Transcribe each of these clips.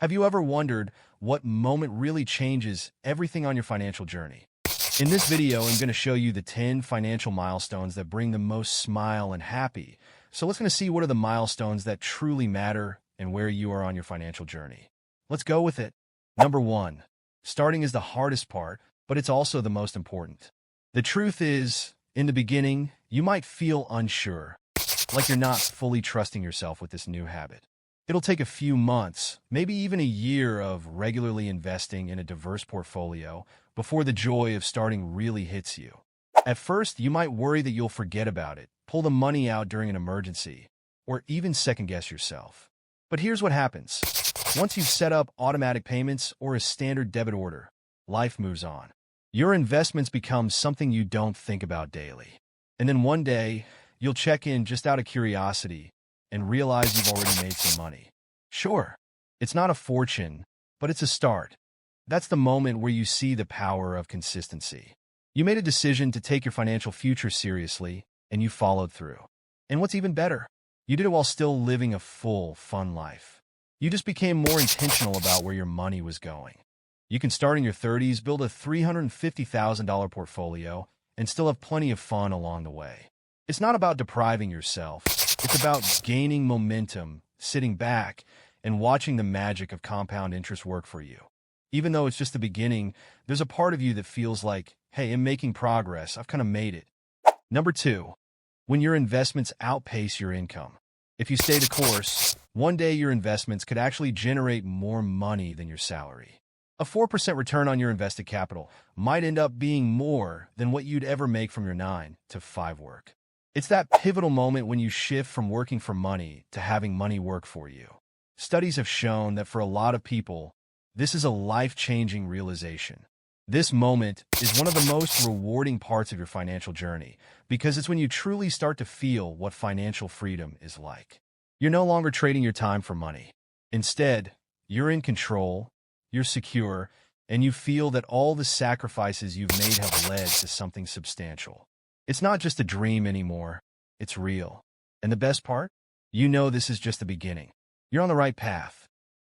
Have you ever wondered what moment really changes everything on your financial journey? In this video, I'm going to show you the 10 financial milestones that bring the most smile and happy. So let's going to see what are the milestones that truly matter and where you are on your financial journey. Let's go with it. Number 1. Starting is the hardest part, but it's also the most important. The truth is, in the beginning, you might feel unsure, like you're not fully trusting yourself with this new habit. It'll take a few months, maybe even a year of regularly investing in a diverse portfolio before the joy of starting really hits you. At first, you might worry that you'll forget about it, pull the money out during an emergency, or even second-guess yourself. But here's what happens. Once you've set up automatic payments or a standard debit order, life moves on. Your investments become something you don't think about daily. And then one day, you'll check in just out of curiosity and realize you've already made some money. Sure, it's not a fortune, but it's a start. That's the moment where you see the power of consistency. You made a decision to take your financial future seriously, and you followed through. And what's even better, you did it while still living a full, fun life. You just became more intentional about where your money was going. You can start in your 30s, build a $350,000 portfolio, and still have plenty of fun along the way. It's not about depriving yourself. It's about gaining momentum, sitting back, and watching the magic of compound interest work for you. Even though it's just the beginning, there's a part of you that feels like, hey, I'm making progress. I've kind of made it. Number 2, when your investments outpace your income. If you stay the course, one day your investments could actually generate more money than your salary. A 4% return on your invested capital might end up being more than what you'd ever make from your 9 to 5 work. It's that pivotal moment when you shift from working for money to having money work for you. Studies have shown that for a lot of people, this is a life-changing realization. This moment is one of the most rewarding parts of your financial journey because it's when you truly start to feel what financial freedom is like. You're no longer trading your time for money. Instead, you're in control, you're secure, and you feel that all the sacrifices you've made have led to something substantial. It's not just a dream anymore, it's real. And the best part? You know this is just the beginning. You're on the right path.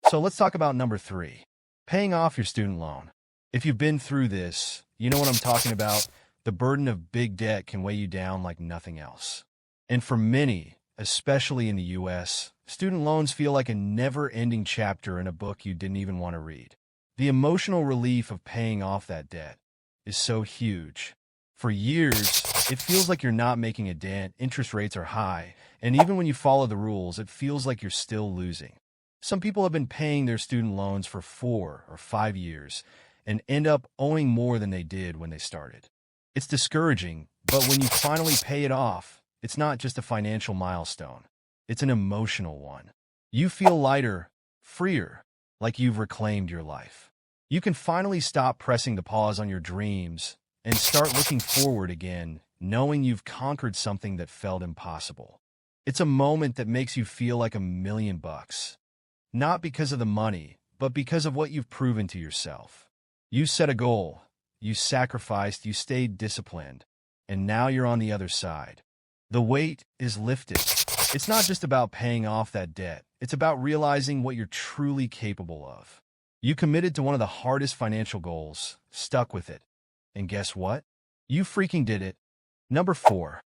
So let's talk about number 3, paying off your student loan. If you've been through this, you know what I'm talking about. The burden of big debt can weigh you down like nothing else. And for many, especially in the US, student loans feel like a never-ending chapter in a book you didn't even want to read. The emotional relief of paying off that debt is so huge. For years, it feels like you're not making a dent, interest rates are high, and even when you follow the rules, it feels like you're still losing. Some people have been paying their student loans for 4 or 5 years and end up owing more than they did when they started. It's discouraging, but when you finally pay it off, it's not just a financial milestone. It's an emotional one. You feel lighter, freer, like you've reclaimed your life. You can finally stop pressing the pause on your dreams and start looking forward again, knowing you've conquered something that felt impossible. It's a moment that makes you feel like $1,000,000. Not because of the money, but because of what you've proven to yourself. You set a goal, you sacrificed, you stayed disciplined, and now you're on the other side. The weight is lifted. It's not just about paying off that debt. It's about realizing what you're truly capable of. You committed to one of the hardest financial goals, stuck with it. And guess what? You freaking did it. Number 4,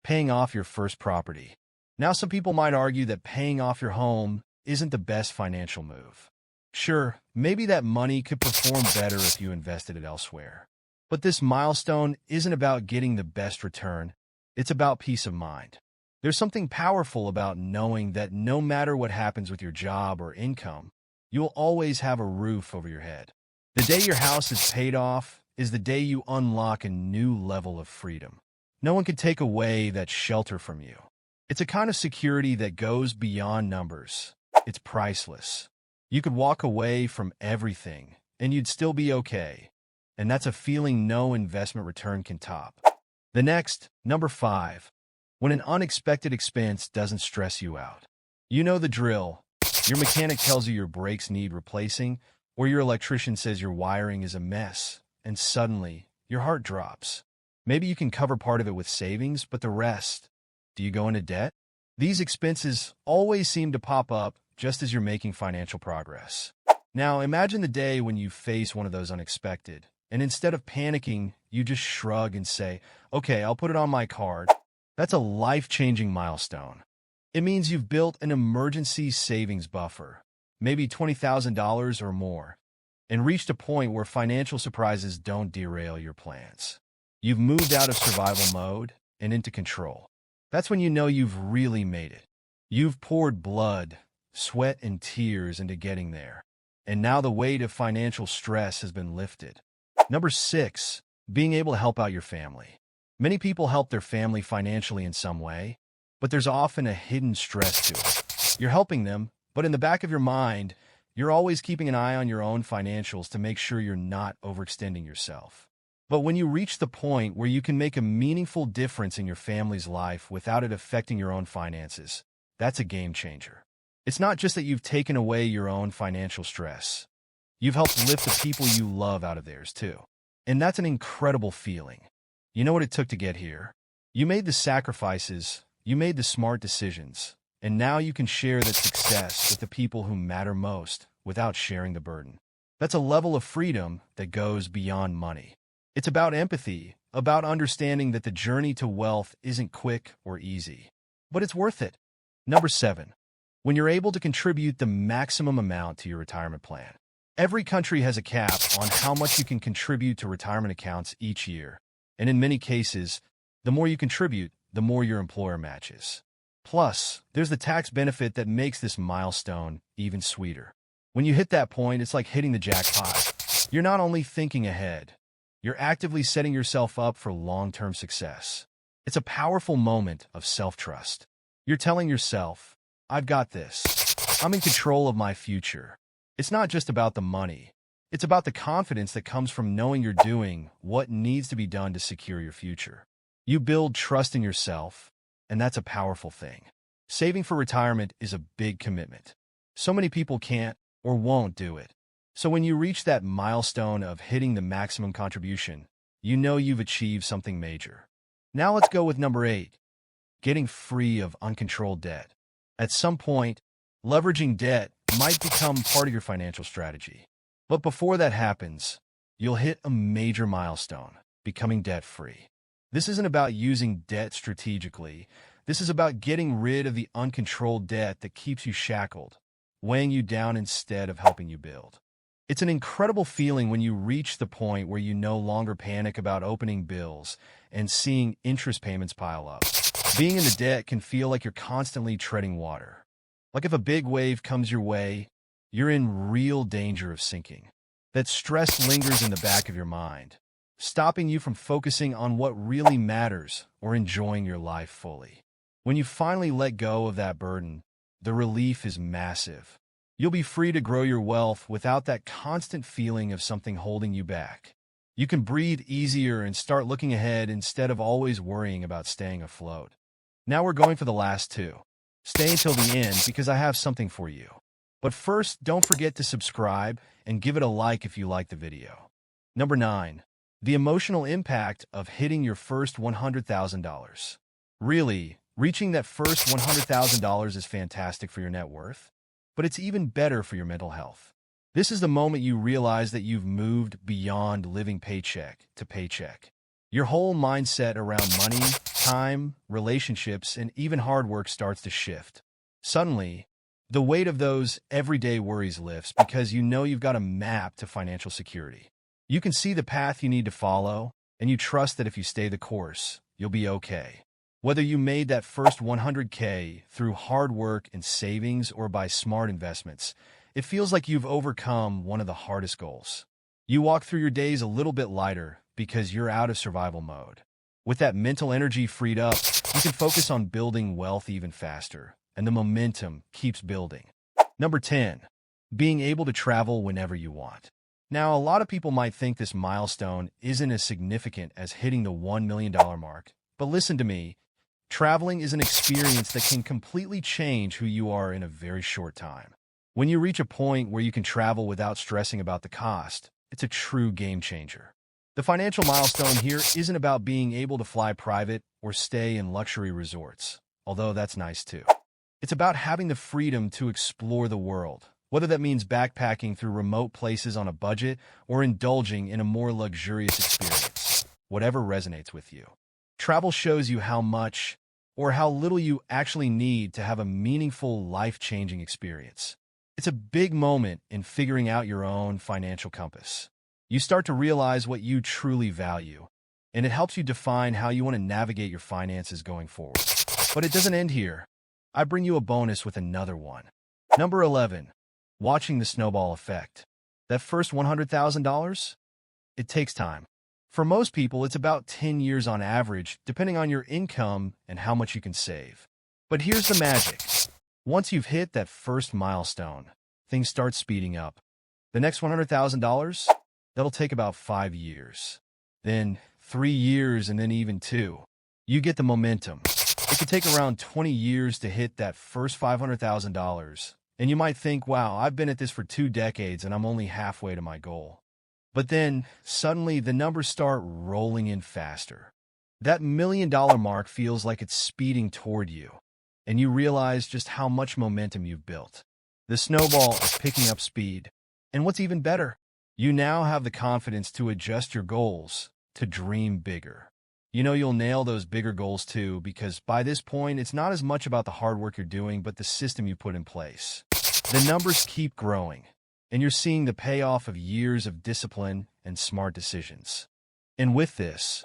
paying off your first property. Now, some people might argue that paying off your home isn't the best financial move. Sure, maybe that money could perform better if you invested it elsewhere. But this milestone isn't about getting the best return. It's about peace of mind. There's something powerful about knowing that no matter what happens with your job or income, you'll always have a roof over your head. The day your house is paid off is the day you unlock a new level of freedom. No one can take away that shelter from you. It's a kind of security that goes beyond numbers. It's priceless. You could walk away from everything, and you'd still be okay. And that's a feeling no investment return can top. The next, number 5, when an unexpected expense doesn't stress you out. You know the drill. Your mechanic tells you your brakes need replacing, or your electrician says your wiring is a mess, and suddenly, your heart drops. Maybe you can cover part of it with savings, but the rest, do you go into debt? These expenses always seem to pop up just as you're making financial progress. Now, imagine the day when you face one of those unexpected, and instead of panicking, you just shrug and say, okay, I'll put it on my card. That's a life-changing milestone. It means you've built an emergency savings buffer, maybe $20,000 or more, and reached a point where financial surprises don't derail your plans. You've moved out of survival mode and into control. That's when you know you've really made it. You've poured blood, sweat, and tears into getting there. And now the weight of financial stress has been lifted. Number 6, being able to help out your family. Many people help their family financially in some way, but there's often a hidden stress to it. You're helping them, but in the back of your mind, you're always keeping an eye on your own financials to make sure you're not overextending yourself. But when you reach the point where you can make a meaningful difference in your family's life without it affecting your own finances, that's a game changer. It's not just that you've taken away your own financial stress. You've helped lift the people you love out of theirs, too. And that's an incredible feeling. You know what it took to get here? You made the sacrifices, you made the smart decisions, and now you can share that success with the people who matter most without sharing the burden. That's a level of freedom that goes beyond money. It's about empathy, about understanding that the journey to wealth isn't quick or easy, but it's worth it. Number 7, when you're able to contribute the maximum amount to your retirement plan. Every country has a cap on how much you can contribute to retirement accounts each year, and in many cases, the more you contribute, the more your employer matches. Plus, there's the tax benefit that makes this milestone even sweeter. When you hit that point, it's like hitting the jackpot. You're not only thinking ahead, you're actively setting yourself up for long-term success. It's a powerful moment of self-trust. You're telling yourself, I've got this. I'm in control of my future. It's not just about the money. It's about the confidence that comes from knowing you're doing what needs to be done to secure your future. You build trust in yourself, and that's a powerful thing. Saving for retirement is a big commitment. So many people can't or won't do it. So when you reach that milestone of hitting the maximum contribution, you know you've achieved something major. Now let's go with number 8, getting free of uncontrolled debt. At some point, leveraging debt might become part of your financial strategy. But before that happens, you'll hit a major milestone, becoming debt-free. This isn't about using debt strategically. This is about getting rid of the uncontrolled debt that keeps you shackled, weighing you down instead of helping you build. It's an incredible feeling when you reach the point where you no longer panic about opening bills and seeing interest payments pile up. Being in the debt can feel like you're constantly treading water. Like if a big wave comes your way, you're in real danger of sinking. That stress lingers in the back of your mind, stopping you from focusing on what really matters or enjoying your life fully. When you finally let go of that burden, the relief is massive. You'll be free to grow your wealth without that constant feeling of something holding you back. You can breathe easier and start looking ahead instead of always worrying about staying afloat. Now we're going for the last 2. Stay until the end because I have something for you. But first, don't forget to subscribe and give it a like if you like the video. Number 9, the emotional impact of hitting your first $100,000. Really, reaching that first $100,000 is fantastic for your net worth, but it's even better for your mental health. This is the moment you realize that you've moved beyond living paycheck to paycheck. Your whole mindset around money, time, relationships, and even hard work starts to shift. Suddenly, the weight of those everyday worries lifts because you know you've got a map to financial security. You can see the path you need to follow, and you trust that if you stay the course, you'll be okay. Whether you made that first $100K through hard work and savings or by smart investments, it feels like you've overcome one of the hardest goals. You walk through your days a little bit lighter because you're out of survival mode. With that mental energy freed up, you can focus on building wealth even faster, and the momentum keeps building. Number 10, being able to travel whenever you want. Now, a lot of people might think this milestone isn't as significant as hitting the $1 million mark, but listen to me. Traveling is an experience that can completely change who you are in a very short time. When you reach a point where you can travel without stressing about the cost, it's a true game changer. The financial milestone here isn't about being able to fly private or stay in luxury resorts, although that's nice too. It's about having the freedom to explore the world Whether that means backpacking through remote places on a budget or indulging in a more luxurious experience, whatever resonates with you. Travel shows you how much or how little you actually need to have a meaningful, life-changing experience. It's a big moment in figuring out your own financial compass. You start to realize what you truly value, and it helps you define how you want to navigate your finances going forward. But it doesn't end here. I bring you a bonus with another one. Number 11. Watching the snowball effect. That first $100,000? It takes time. For most people, it's about 10 years on average, depending on your income and how much you can save. But here's the magic. Once you've hit that first milestone, things start speeding up. The next $100,000? That'll take about 5 years. Then 3 years and then even 2. You get the momentum. It could take around 20 years to hit that first $500,000. And you might think, wow, I've been at this for 2 decades and I'm only halfway to my goal. But then, suddenly, the numbers start rolling in faster. That $1 million mark feels like it's speeding toward you, and you realize just how much momentum you've built. The snowball is picking up speed. And what's even better, you now have the confidence to adjust your goals, to dream bigger. You know you'll nail those bigger goals too, because by this point, it's not as much about the hard work you're doing, but the system you put in place. The numbers keep growing, and you're seeing the payoff of years of discipline and smart decisions. And with this,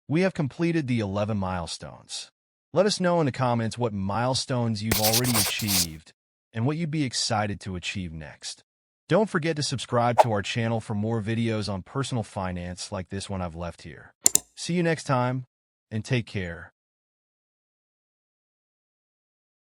we have completed the 11 milestones. Let us know in the comments what milestones you've already achieved and what you'd be excited to achieve next. Don't forget to subscribe to our channel for more videos on personal finance like this one I've left here. See you next time, and take care.